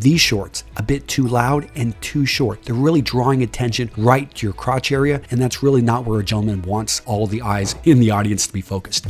these shorts a bit too loud and too short. They're really drawing attention right to your crotch area, and that's really not where a gentleman wants all the eyes in the audience to be focused.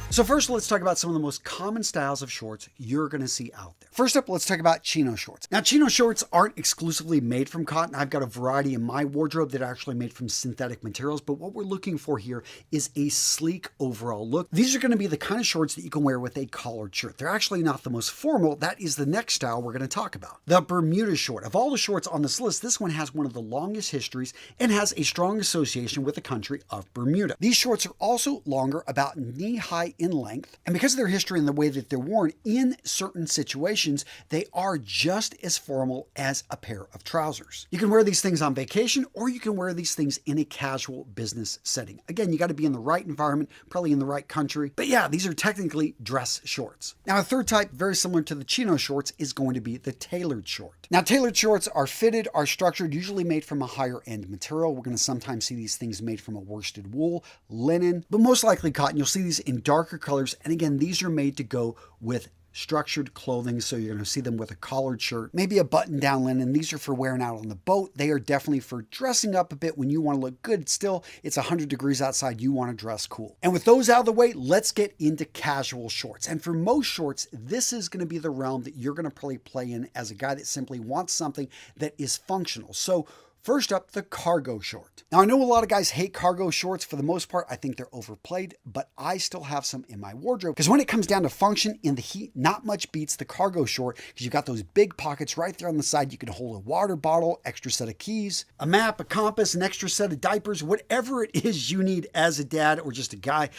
So first, let's talk about some of the most common styles of shorts you're going to see out there. First up, let's talk about chino shorts. Now, chino shorts aren't exclusively made from cotton. I've got a variety in my wardrobe that are actually made from synthetic materials, but what we're looking for here is a sleek overall look. These are going to be the kind of shorts that you can wear with a collared shirt. They're actually not the most formal. That is the next style we're going to talk about. The Bermuda short. Of all the shorts on this list, this one has one of the longest histories and has a strong association with the country of Bermuda. These shorts are also longer, about knee-high in length, and because of their history and the way that they're worn in certain situations, they are just as formal as a pair of trousers. You can wear these things on vacation, or you can wear these things in a casual business setting. Again, you got to be in the right environment, probably in the right country, but yeah, these are technically dress shorts. Now, a third type, very similar to the chino shorts, is going to be the tailored short. Now, tailored shorts are fitted, are structured, usually made from a higher end material. We're going to sometimes see these things made from a worsted wool, linen, but most likely cotton. You'll see these in darker colors. And again, these are made to go with structured clothing, so you're going to see them with a collared shirt, maybe a button-down linen. These are for wearing out on the boat. They are definitely for dressing up a bit when you want to look good. Still, it's 100 degrees outside. You want to dress cool. And with those out of the way, let's get into casual shorts. And for most shorts, this is going to be the realm that you're going to probably play in as a guy that simply wants something that is functional. So first up, the cargo short. Now, I know a lot of guys hate cargo shorts. For the most part, I think they're overplayed, but I still have some in my wardrobe because when it comes down to function in the heat, not much beats the cargo short because you've got those big pockets right there on the side. You can hold a water bottle, extra set of keys, a map, a compass, an extra set of diapers, whatever it is you need as a dad or just a guy.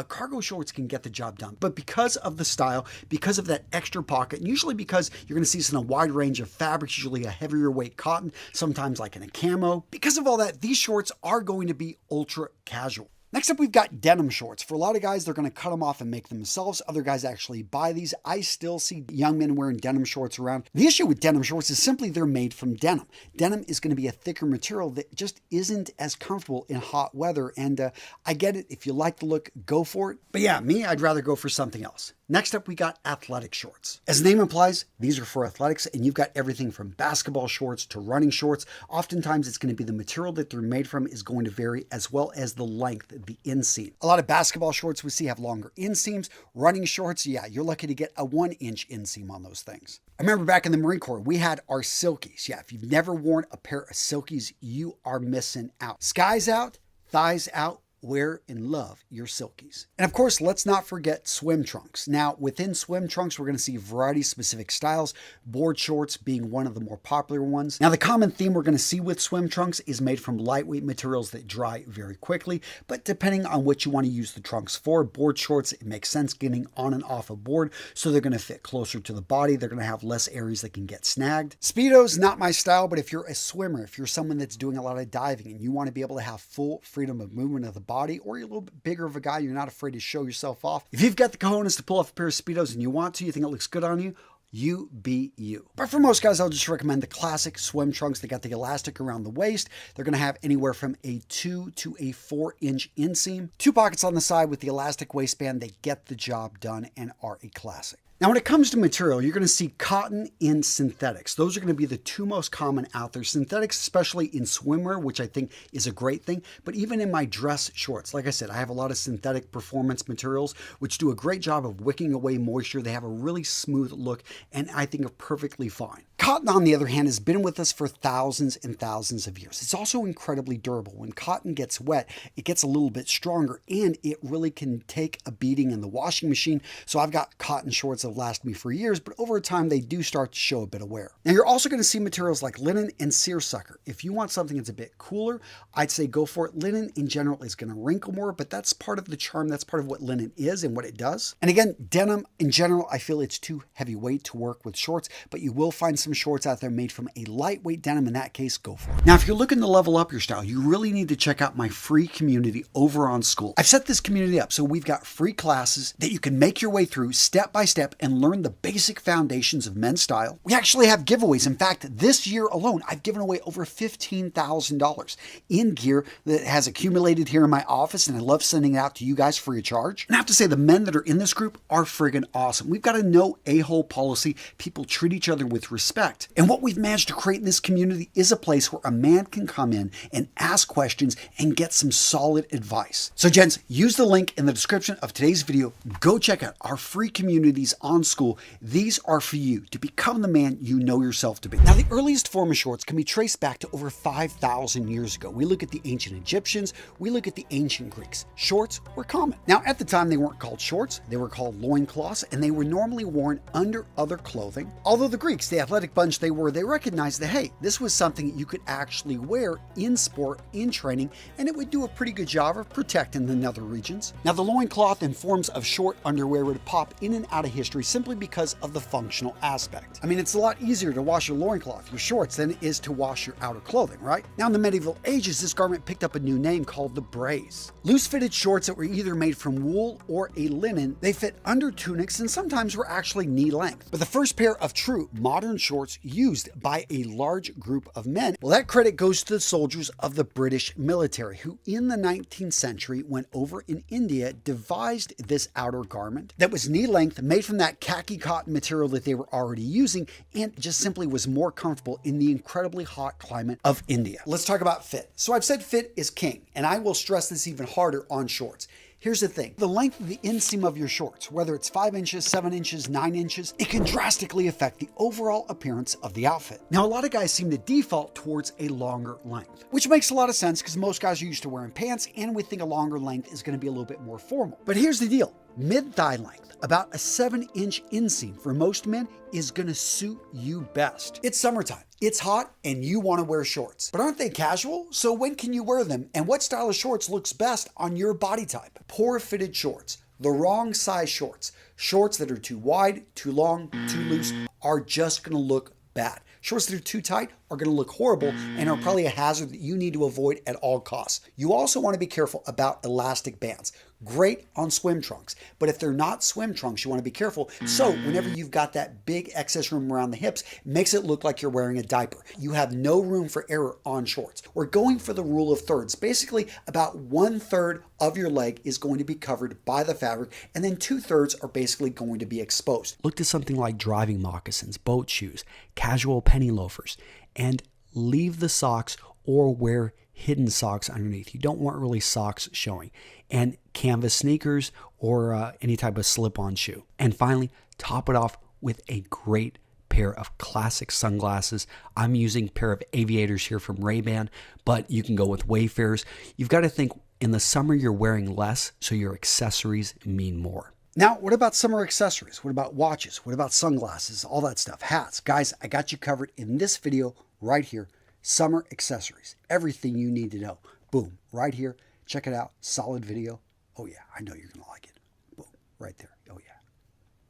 Cargo shorts can get the job done. But because of the style, because of that extra pocket, and usually because you're going to see this in a wide range of fabrics, usually a heavier weight cotton, sometimes like in a camo. Because of all that, these shorts are going to be ultra casual. Next up, we've got denim shorts. For a lot of guys, they're going to cut them off and make them themselves. Other guys actually buy these. I still see young men wearing denim shorts around. The issue with denim shorts is simply they're made from denim. Denim is going to be a thicker material that just isn't as comfortable in hot weather. And I get it. If you like the look, go for it. But yeah, me, I'd rather go for something else. Next up, we got athletic shorts. As the name implies, these are for athletics, and you've got everything from basketball shorts to running shorts. Oftentimes, it's going to be the material that they're made from is going to vary, as well as the length, the inseam. A lot of basketball shorts we see have longer inseams. Running shorts, yeah, you're lucky to get a 1-inch inseam on those things. I remember back in the Marine Corps, we had our silkies. Yeah, if you've never worn a pair of silkies, you are missing out. Skies out, thighs out. Wear and love your silkies. And of course, let's not forget swim trunks. Now, within swim trunks, we're going to see a variety of specific styles, board shorts being one of the more popular ones. Now, the common theme we're going to see with swim trunks is made from lightweight materials that dry very quickly, but depending on what you want to use the trunks for, board shorts, it makes sense getting on and off a board, so they're going to fit closer to the body. They're going to have less areas that can get snagged. Speedos, not my style, but if you're a swimmer, if you're someone that's doing a lot of diving and you want to be able to have full freedom of movement of the body, or you're a little bit bigger of a guy, you're not afraid to show yourself off. If you've got the cojones to pull off a pair of Speedos and you want to, you think it looks good on you, you be you. But for most guys, I'll just recommend the classic swim trunks. They got the elastic around the waist. They're going to have anywhere from a 2 to a 4-inch inseam. 2 pockets on the side with the elastic waistband. They get the job done and are a classic. Now, when it comes to material, you're going to see cotton and synthetics. Those are going to be the two most common out there. Synthetics, especially in swimwear, which I think is a great thing. But even in my dress shorts, like I said, I have a lot of synthetic performance materials, which do a great job of wicking away moisture. They have a really smooth look, and I think are perfectly fine. Cotton, on the other hand, has been with us for thousands and thousands of years. It's also incredibly durable. When cotton gets wet, it gets a little bit stronger, and it really can take a beating in the washing machine. So I've got cotton shorts that last me for years, but over time, they do start to show a bit of wear. Now, you're also going to see materials like linen and seersucker. If you want something that's a bit cooler, I'd say go for it. Linen, in general, is going to wrinkle more, but that's part of the charm. That's part of what linen is and what it does. And again, denim, in general, I feel it's too heavyweight to work with shorts, but you will find some some shorts out there made from a lightweight denim. In that case, go for it. Now, if you're looking to level up your style, you really need to check out my free community over on School. I've set this community up so we've got free classes that you can make your way through step by step and learn the basic foundations of men's style. We actually have giveaways. In fact, this year alone, I've given away over $15,000 in gear that has accumulated here in my office, and I love sending it out to you guys free of charge. And I have to say, the men that are in this group are friggin' awesome. We've got a no a-hole policy. People treat each other with respect. And what we've managed to create in this community is a place where a man can come in and ask questions and get some solid advice. So gents, use the link in the description of today's video. Go check out our free communities on School. These are for you to become the man you know yourself to be. Now, the earliest form of shorts can be traced back to over 5,000 years ago. We look at the ancient Egyptians, we look at the ancient Greeks. Shorts were common. Now, at the time, they weren't called shorts, they were called loincloths, and they were normally worn under other clothing. Although the Greeks, the athletic bunch they were, they recognized that, hey, this was something you could actually wear in sport, in training, and it would do a pretty good job of protecting the nether regions. Now, the loincloth and forms of short underwear would pop in and out of history simply because of the functional aspect. I mean, it's a lot easier to wash your loincloth, your shorts, than it is to wash your outer clothing, right? Now, in the medieval ages, this garment picked up a new name called the braise. Loose-fitted shorts that were either made from wool or a linen, they fit under tunics and sometimes were actually knee length. But the first pair of true modern shorts used by a large group of men, well, that credit goes to the soldiers of the British military, who in the 19th century, when over in India, devised this outer garment that was knee length, made from that khaki cotton material that they were already using, and just simply was more comfortable in the incredibly hot climate of India. Let's talk about fit. So I've said fit is king, and I will stress this even harder on shorts. Here's the thing, the length of the inseam of your shorts, whether it's 5 inches, 7 inches, 9 inches, it can drastically affect the overall appearance of the outfit. Now, a lot of guys seem to default towards a longer length, which makes a lot of sense because most guys are used to wearing pants and we think a longer length is going to be a little bit more formal. But here's the deal. Mid-thigh length, about a 7-inch inseam for most men, is gonna suit you best. It's summertime, it's hot, and you wanna wear shorts. But aren't they casual? So when can you wear them? And what style of shorts looks best on your body type? Poor fitted shorts, the wrong size shorts, shorts that are too wide, too long, too loose, are just gonna look bad. Shorts that are too tight are going to look horrible and are probably a hazard that you need to avoid at all costs. You also want to be careful about elastic bands. Great on swim trunks, but if they're not swim trunks, you want to be careful. So whenever you've got that big excess room around the hips, it makes it look like you're wearing a diaper. You have no room for error on shorts. We're going for the rule of thirds. Basically, about 1/3 of your leg is going to be covered by the fabric, and then 2/3 are basically going to be exposed. Look to something like driving moccasins, boat shoes, casual penny loafers, and leave the socks or wear hidden socks underneath. You don't want really socks showing. And canvas sneakers or any type of slip-on shoe. And finally, top it off with a great pair of classic sunglasses. I'm using a pair of aviators here from Ray-Ban, but you can go with Wayfarers. You've got to think in the summer you're wearing less, so your accessories mean more. Now, what about summer accessories? What about watches? What about sunglasses? All that stuff. Hats. Guys, I got you covered in this video right here. Summer accessories. Everything you need to know. Boom. Right here. Check it out. Solid video. Oh yeah, I know you're going to like it. Boom. Right there. Oh yeah.